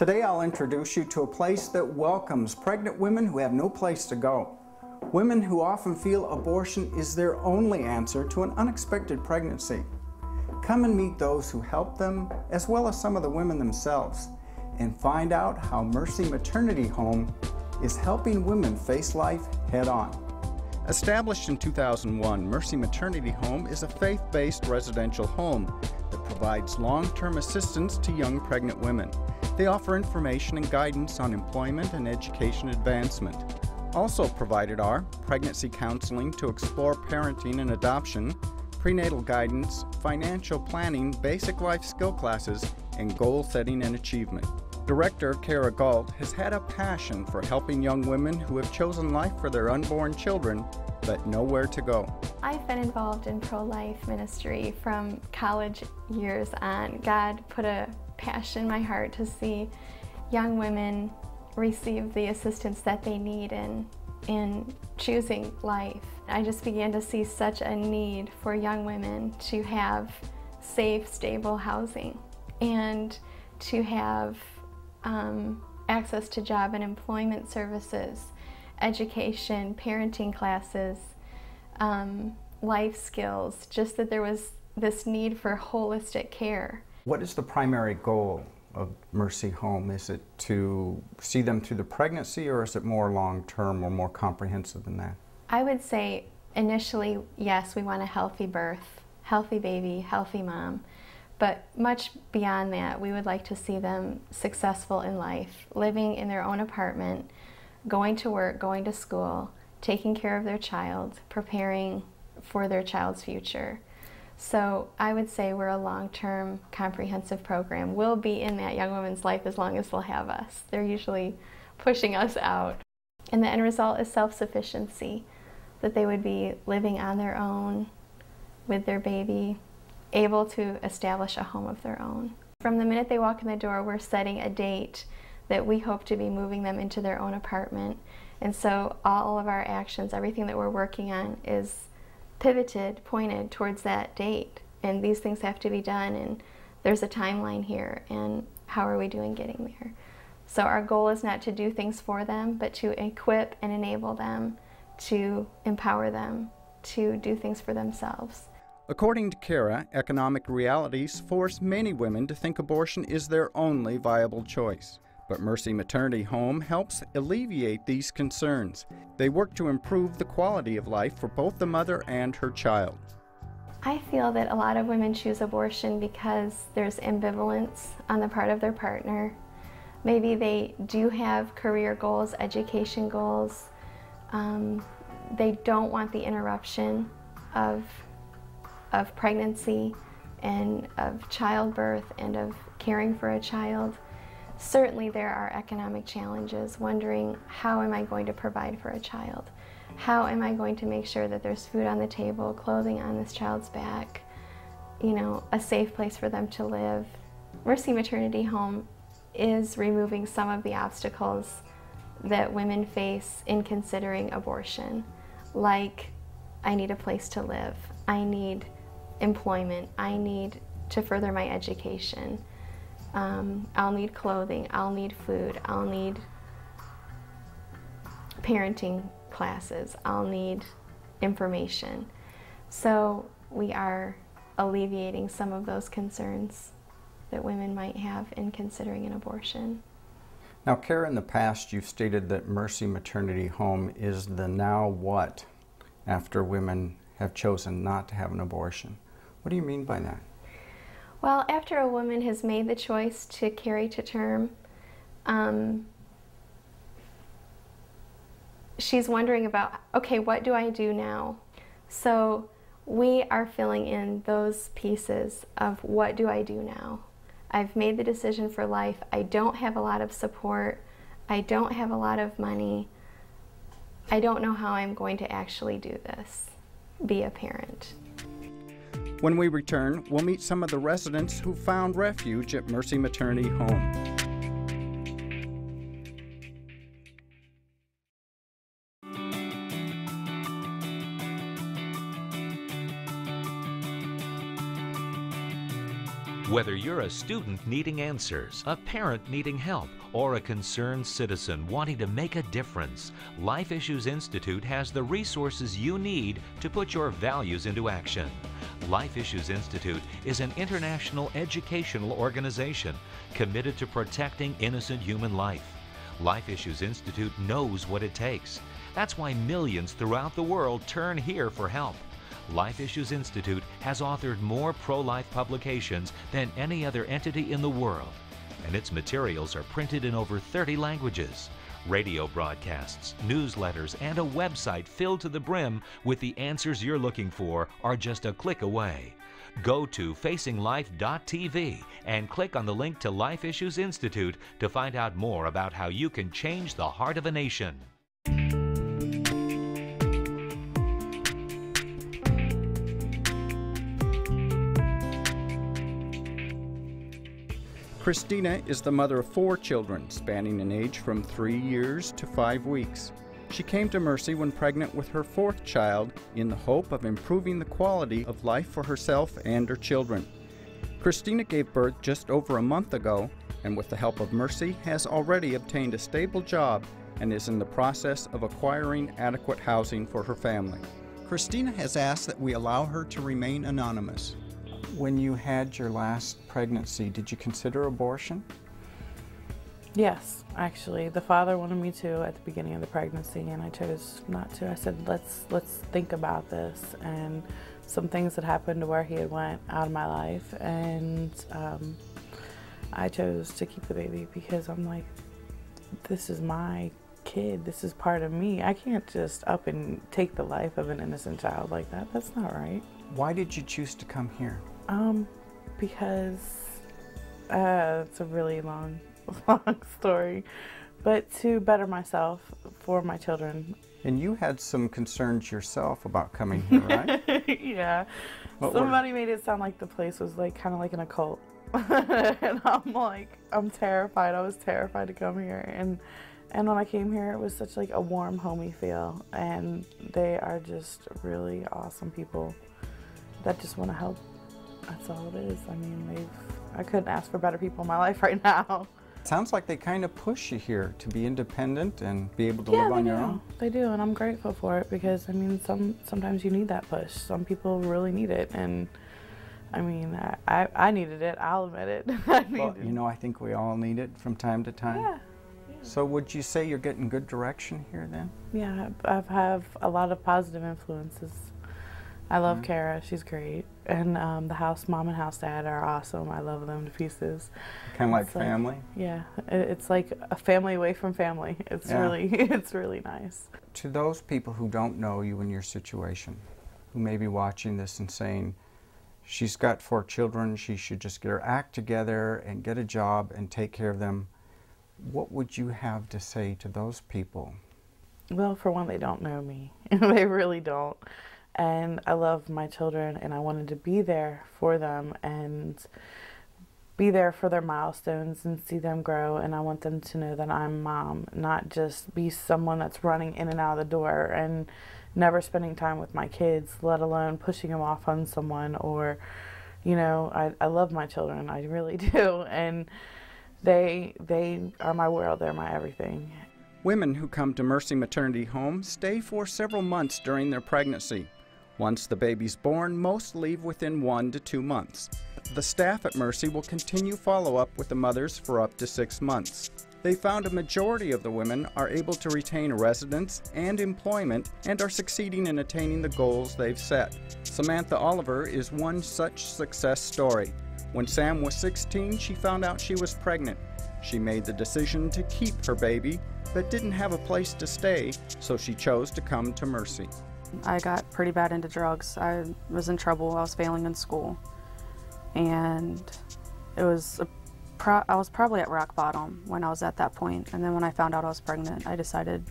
Today I'll introduce you to a place that welcomes pregnant women who have no place to go. Women who often feel abortion is their only answer to an unexpected pregnancy. Come and meet those who help them, as well as some of the women themselves, and find out how Mercy Maternity Home is helping women face life head-on. Established in 2001, Mercy Maternity Home is a faith-based residential home that provides long-term assistance to young pregnant women. They offer information and guidance on employment and education advancement. Also provided are pregnancy counseling to explore parenting and adoption, prenatal guidance, financial planning, basic life skill classes, and goal setting and achievement. Director Cara Gault has had a passion for helping young women who have chosen life for their unborn children but nowhere to go. I've been involved in pro-life ministry from college years on. God put a passion in my heart to see young women receive the assistance that they need in choosing life. I just began to see such a need for young women to have safe, stable housing and to have access to job and employment services, education, parenting classes, life skills, just that there was this need for holistic care. What is the primary goal of Mercy Home? Is it to see them through the pregnancy, or is it more long-term or more comprehensive than that? I would say initially, yes, we want a healthy birth, healthy baby, healthy mom. But much beyond that, we would like to see them successful in life, living in their own apartment, going to work, going to school, taking care of their child, preparing for their child's future. So I would say we're a long-term comprehensive program. We'll be in that young woman's life as long as they'll have us. They're usually pushing us out. And the end result is self-sufficiency, that they would be living on their own with their baby, able to establish a home of their own. From the minute they walk in the door, we're setting a date that we hope to be moving them into their own apartment. And so all of our actions, everything that we're working on is pivoted, pointed towards that date. And these things have to be done, and there's a timeline here, and how are we doing getting there? So our goal is not to do things for them, but to equip and enable them, to empower them to do things for themselves. According to Cara, economic realities force many women to think abortion is their only viable choice. But Mercy Maternity Home helps alleviate these concerns. They work to improve the quality of life for both the mother and her child. I feel that a lot of women choose abortion because there's ambivalence on the part of their partner. Maybe they do have career goals, education goals. They don't want the interruption of pregnancy and of childbirth and of caring for a child. Certainly there are economic challenges, wondering how am I going to provide for a child? How am I going to make sure that there's food on the table, clothing on this child's back, you know, a safe place for them to live? Mercy Maternity Home is removing some of the obstacles that women face in considering abortion, like I need a place to live, I need employment, I need to further my education. I'll need clothing, I'll need food, I'll need parenting classes, I'll need information. So we are alleviating some of those concerns that women might have in considering an abortion. Now, Cara, in the past you've stated that Mercy Maternity Home is the now what after women have chosen not to have an abortion. What do you mean by that? Well, after a woman has made the choice to carry to term, she's wondering about, okay, what do I do now? So we are filling in those pieces of what do I do now? I've made the decision for life. I don't have a lot of support. I don't have a lot of money. I don't know how I'm going to actually do this, be a parent. When we return, we'll meet some of the residents who found refuge at Mercy Maternity Home. Whether you're a student needing answers, a parent needing help, or a concerned citizen wanting to make a difference, Life Issues Institute has the resources you need to put your values into action. Life Issues Institute is an international educational organization committed to protecting innocent human life. Life Issues Institute knows what it takes. That's why millions throughout the world turn here for help. Life Issues Institute has authored more pro-life publications than any other entity in the world, and its materials are printed in over 30 languages. Radio broadcasts, newsletters, and a website filled to the brim with the answers you're looking for are just a click away. Go to facinglife.tv and click on the link to Life Issues Institute to find out more about how you can change the heart of a nation. Christina is the mother of 4 children, spanning in age from 3 years to 5 weeks. She came to Mercy when pregnant with her 4th child in the hope of improving the quality of life for herself and her children. Christina gave birth just over a month ago, and with the help of Mercy has already obtained a stable job and is in the process of acquiring adequate housing for her family. Christina has asked that we allow her to remain anonymous. When you had your last pregnancy, did you consider abortion? Yes, actually. The father wanted me to at the beginning of the pregnancy, and I chose not to. I said, let's think about this. And some things had happened to where he had went out of my life, and I chose to keep the baby because I'm like, this is my kid. This is part of me. I can't just up and take the life of an innocent child like that. That's not right. Why did you choose to come here? Because it's a really long story, but to better myself for my children. And you had some concerns yourself about coming here, right? Yeah. Somebody made it sound like the place was like kind of like an occult. And I'm like, I'm terrified. I was terrified to come here. And when I came here, it was such like a warm, homey feel. And they are just really awesome people that just want to help. That's all it is. I mean, I couldn't ask for better people in my life right now. It sounds like they kind of push you here to be independent and be able to live on your own. They do, and I'm grateful for it because, I mean, sometimes you need that push. Some people really need it, and I mean, I needed it. I'll admit it. Well, you know, I think we all need it from time to time. Yeah. So would you say you're getting good direction here then? Yeah, I have a lot of positive influences. I love Cara, she's great. And the house mom and house dad are awesome. I love them to pieces. Kind of like family? Yeah, it's like a family away from family. It's really nice. To those people who don't know you in your situation, who may be watching this and saying, she's got 4 children, she should just get her act together and get a job and take care of them, what would you have to say to those people? Well, for one, they don't know me. They really don't. And I love my children, and I wanted to be there for them and be there for their milestones and see them grow. And I want them to know that I'm mom, not just be someone that's running in and out of the door and never spending time with my kids, let alone pushing them off on someone. Or, you know, I love my children, I really do. And they are my world, they're my everything. Women who come to Mercy Maternity Home stay for several months during their pregnancy. Once the baby's born, most leave within 1 to 2 months. The staff at Mercy will continue follow-up with the mothers for up to 6 months. They found a majority of the women are able to retain residence and employment and are succeeding in attaining the goals they've set. Samantha Oliver is one such success story. When Sam was 16, she found out she was pregnant. She made the decision to keep her baby, but didn't have a place to stay, so she chose to come to Mercy. I got pretty bad into drugs. I was in trouble. I was failing in school. And I was probably at rock bottom when I was at that point. And then when I found out I was pregnant, I decided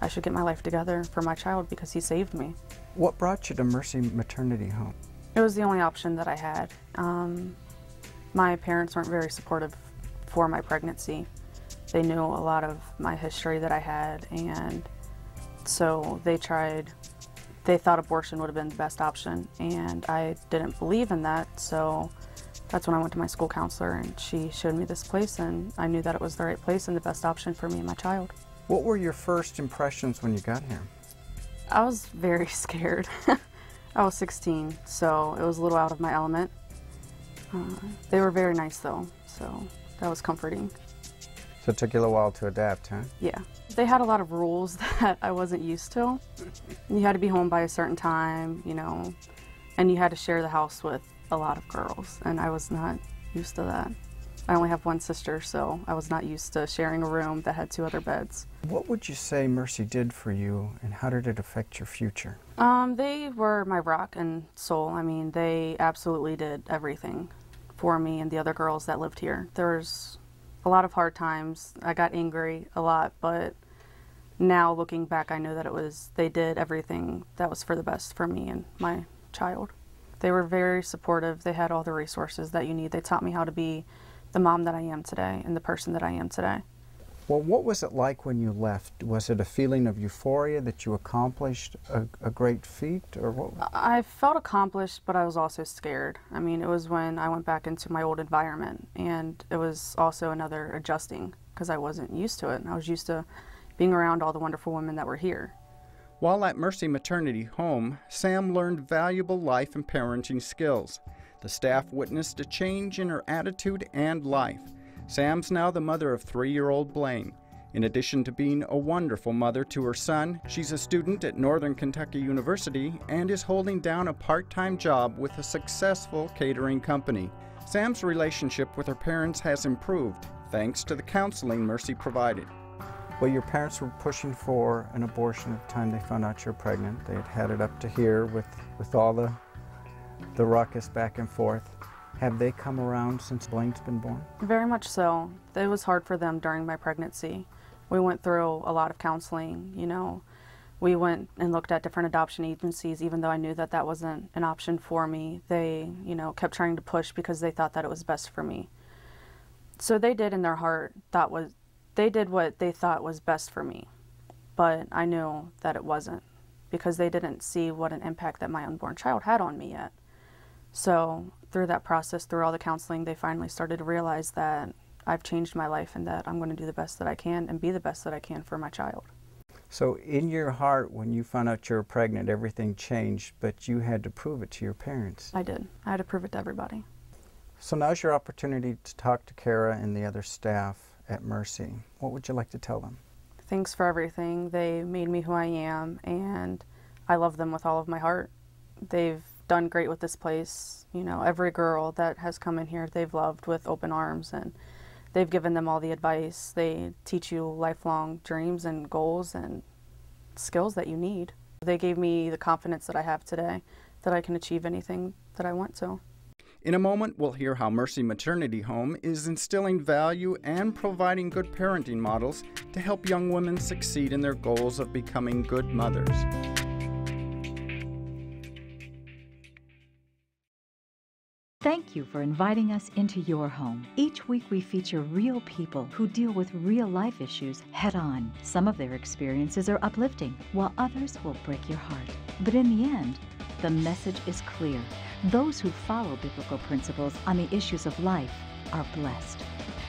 I should get my life together for my child because he saved me. What brought you to Mercy Maternity Home? It was the only option that I had. My parents weren't very supportive for my pregnancy. They knew a lot of my history that I had, and so they thought abortion would have been the best option, and I didn't believe in that, so That's when I went to my school counselor, and she showed me this place, and I knew that it was the right place and the best option for me and my child. What were your first impressions when you got here? I was very scared. I was 16, so it was a little out of my element. They were very nice though, so that was comforting. So it took you a little while to adapt, huh? Yeah. They had a lot of rules that I wasn't used to. You had to be home by a certain time, you know, and you had to share the house with a lot of girls, and I was not used to that. I only have one sister, so I was not used to sharing a room that had 2 other beds. What would you say Mercy did for you, and how did it affect your future? They were my rock and soul. I mean, they absolutely did everything for me and the other girls that lived here. There was a lot of hard times. I got angry a lot, but now looking back, I know that they did everything that was for the best for me and my child. They were very supportive. They had all the resources that you need. They taught me how to be the mom that I am today and the person that I am today. Well, what was it like when you left? Was it a feeling of euphoria that you accomplished a great feat, or what? I felt accomplished, but I was also scared. I mean, it was when I went back into my old environment, and it was also another adjusting because I wasn't used to it. I was used to being around all the wonderful women that were here. While at Mercy Maternity Home, Sam learned valuable life and parenting skills. The staff witnessed a change in her attitude and life. Sam's now the mother of 3-year-old Blaine. In addition to being a wonderful mother to her son, she's a student at Northern Kentucky University and is holding down a part-time job with a successful catering company. Sam's relationship with her parents has improved, thanks to the counseling Mercy provided. Well, your parents were pushing for an abortion at the time they found out you're pregnant. They had had it up to here with all the ruckus back and forth. Have they come around since Blaine's been born? Very much so. It was hard for them during my pregnancy. We went through a lot of counseling, you know. We went and looked at different adoption agencies, even though I knew that that wasn't an option for me. They, you know, kept trying to push because they thought that it was best for me. So they did in their heart, they did what they thought was best for me. But I knew that it wasn't, because they didn't see what an impact that my unborn child had on me yet. So through that process, through all the counseling, they finally started to realize that I've changed my life and that I'm going to do the best that I can and be the best that I can for my child. So in your heart, when you found out you were pregnant, everything changed, but you had to prove it to your parents. I did. I had to prove it to everybody. So now's your opportunity to talk to Cara and the other staff at Mercy. What would you like to tell them? Thanks for everything. They made me who I am, and I love them with all of my heart. They've done great with this place. You know, every girl that has come in here, they've loved with open arms, and they've given them all the advice. They teach you lifelong dreams and goals and skills that you need. They gave me the confidence that I have today, that I can achieve anything that I want to. In a moment, we'll hear how Mercy Maternity Home is instilling value and providing good parenting models to help young women succeed in their goals of becoming good mothers. Thank you for inviting us into your home. Each week we feature real people who deal with real-life issues head-on. Some of their experiences are uplifting, while others will break your heart. But in the end, the message is clear. Those who follow biblical principles on the issues of life are blessed.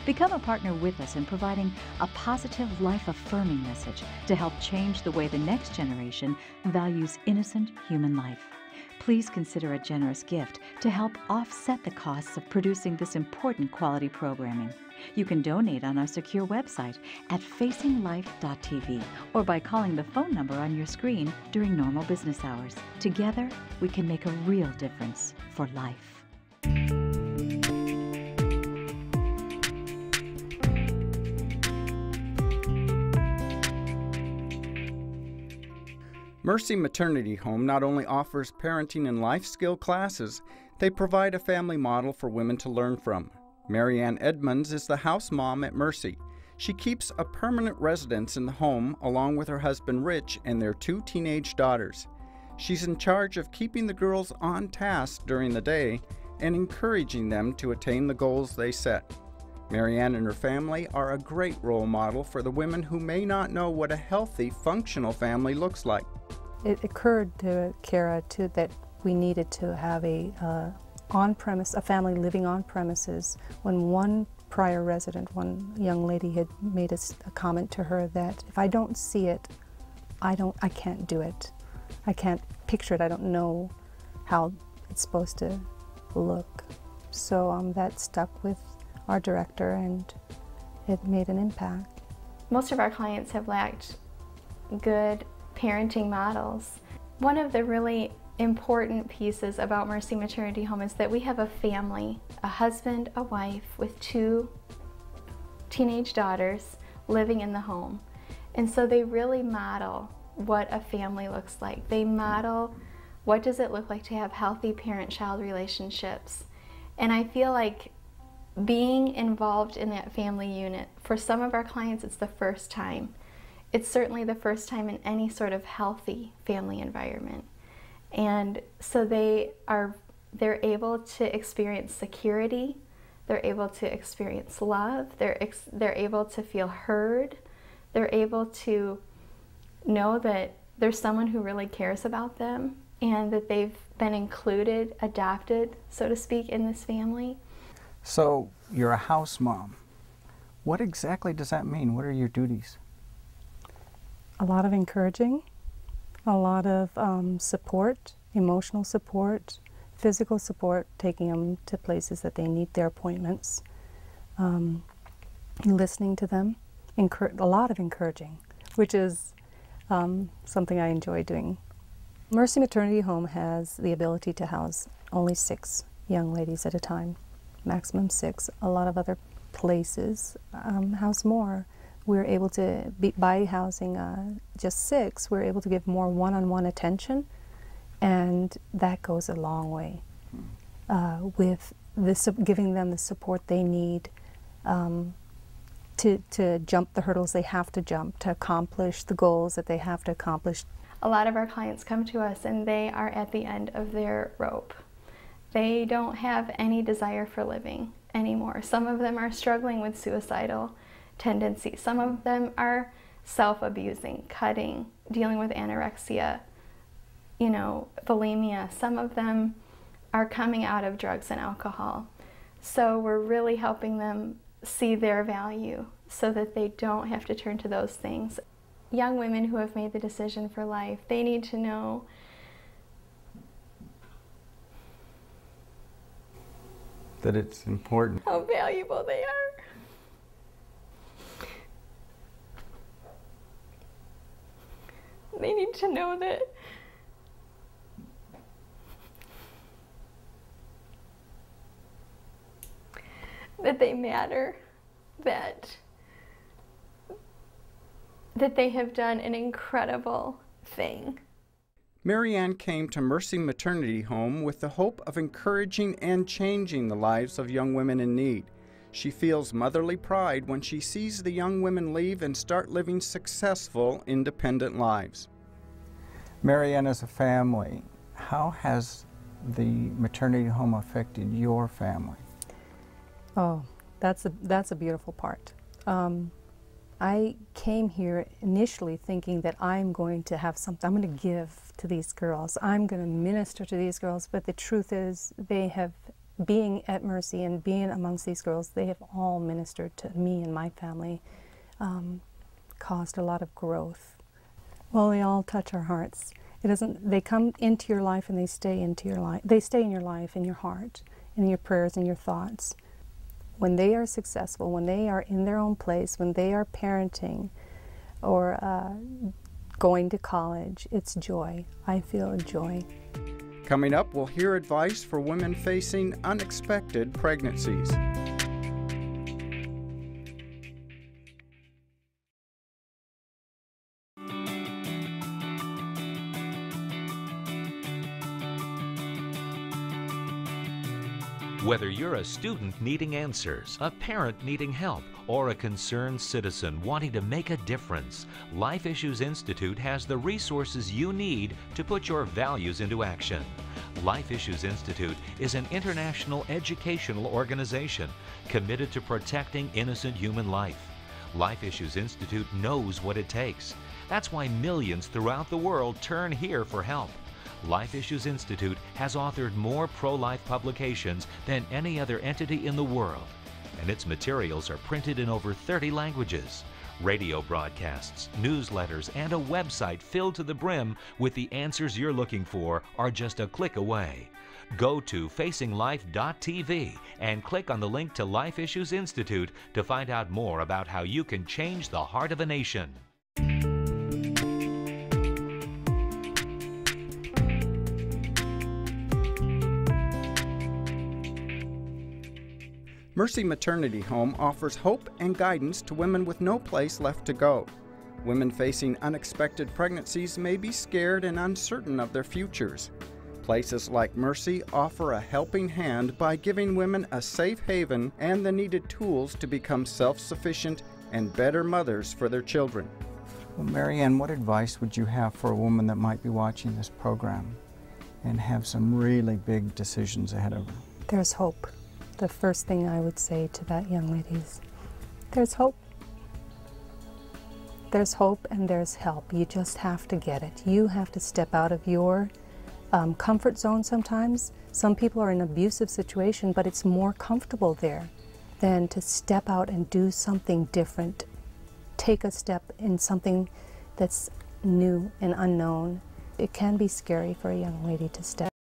Become a partner with us in providing a positive, life-affirming message to help change the way the next generation values innocent human life. Please consider a generous gift to help offset the costs of producing this important quality programming. You can donate on our secure website at facinglife.tv or by calling the phone number on your screen during normal business hours. Together, we can make a real difference for life. Mercy Maternity Home not only offers parenting and life skill classes, they provide a family model for women to learn from. Marianne Edmonds is the house mom at Mercy. She keeps a permanent residence in the home along with her husband Rich and their 2 teenage daughters. She's in charge of keeping the girls on task during the day and encouraging them to attain the goals they set. Marianne and her family are a great role model for the women who may not know what a healthy, functional family looks like. It occurred to Cara too that we needed to have a on premise, a family living on premises, when one prior resident, one young lady had made a comment to her that if I don't see it, I can't do it. I can't picture it. I don't know how it's supposed to look. So that stuck with our director, and it made an impact. Most of our clients have lacked good parenting models. One of the really important pieces about Mercy Maternity Home is that we have a family, a husband, a wife with 2 teenage daughters living in the home. And so they really model what a family looks like. They model what does it look like to have healthy parent-child relationships. And I feel like being involved in that family unit, for some of our clients it's the first time. It's certainly the first time in any sort of healthy family environment. And so they're able to experience security, they're able to experience love, they're able to feel heard, they're able to know that there's someone who really cares about them and that they've been included, adopted, so to speak, in this family. So you're a house mom. What exactly does that mean? What are your duties? A lot of encouraging, a lot of support, emotional support, physical support, taking them to places that they need their appointments, listening to them, a lot of encouraging, which is something I enjoy doing. Mercy Maternity Home has the ability to house only 6 young ladies at a time, maximum 6. A lot of other places house more. We're able to, by housing just 6, we're able to give more one-on-one attention, and that goes a long way with giving them the support they need to jump the hurdles they have to jump, to accomplish the goals that they have to accomplish. A lot of our clients come to us and they are at the end of their rope. They don't have any desire for living anymore. Some of them are struggling with suicidal tendencies. Some of them are self-abusing, cutting, dealing with anorexia, bulimia. Some of them are coming out of drugs and alcohol. So we're really helping them see their value so that they don't have to turn to those things. Young women who have made the decision for life, they need to know that it's important, how valuable they are. They need to know that they matter, that they have done an incredible thing. Marianne came to Mercy Maternity Home with the hope of encouraging and changing the lives of young women in need. She feels motherly pride when she sees the young women leave and start living successful, independent lives. Marianne, as a family, how has the maternity home affected your family? Oh, that's a beautiful part. I came here initially thinking that I'm going to have something, I'm going to give to these girls, I'm going to minister to these girls, but the truth is being at Mercy and being amongst these girls, they have all ministered to me and my family, caused a lot of growth. Well, they all touch our hearts. They come into your life and they stay into your life. They stay in your life, in your heart, in your prayers and your thoughts. When they are successful, when they are in their own place, when they are parenting or going to college, it's joy. I feel joy. Coming up, we'll hear advice for women facing unexpected pregnancies. Whether you're a student needing answers, a parent needing help, or a concerned citizen wanting to make a difference, Life Issues Institute has the resources you need to put your values into action. Life Issues Institute is an international educational organization committed to protecting innocent human life. Life Issues Institute knows what it takes. That's why millions throughout the world turn here for help. Life Issues Institute has authored more pro-life publications than any other entity in the world, and its materials are printed in over 30 languages. Radio broadcasts, newsletters, and a website filled to the brim with the answers you're looking for are just a click away. Go to facinglife.tv and click on the link to Life Issues Institute to find out more about how you can change the heart of a nation. Mercy Maternity Home offers hope and guidance to women with no place left to go. Women facing unexpected pregnancies may be scared and uncertain of their futures. Places like Mercy offer a helping hand by giving women a safe haven and the needed tools to become self-sufficient and better mothers for their children. Well, Marianne, what advice would you have for a woman that might be watching this program and have some really big decisions ahead of her? There's hope. The first thing I would say to that young lady is, there's hope. There's hope and there's help. You just have to get it. You have to step out of your comfort zone sometimes. Some people are in an abusive situation, but it's more comfortable there than to step out and do something different. Take a step in something that's new and unknown. It can be scary for a young lady to step.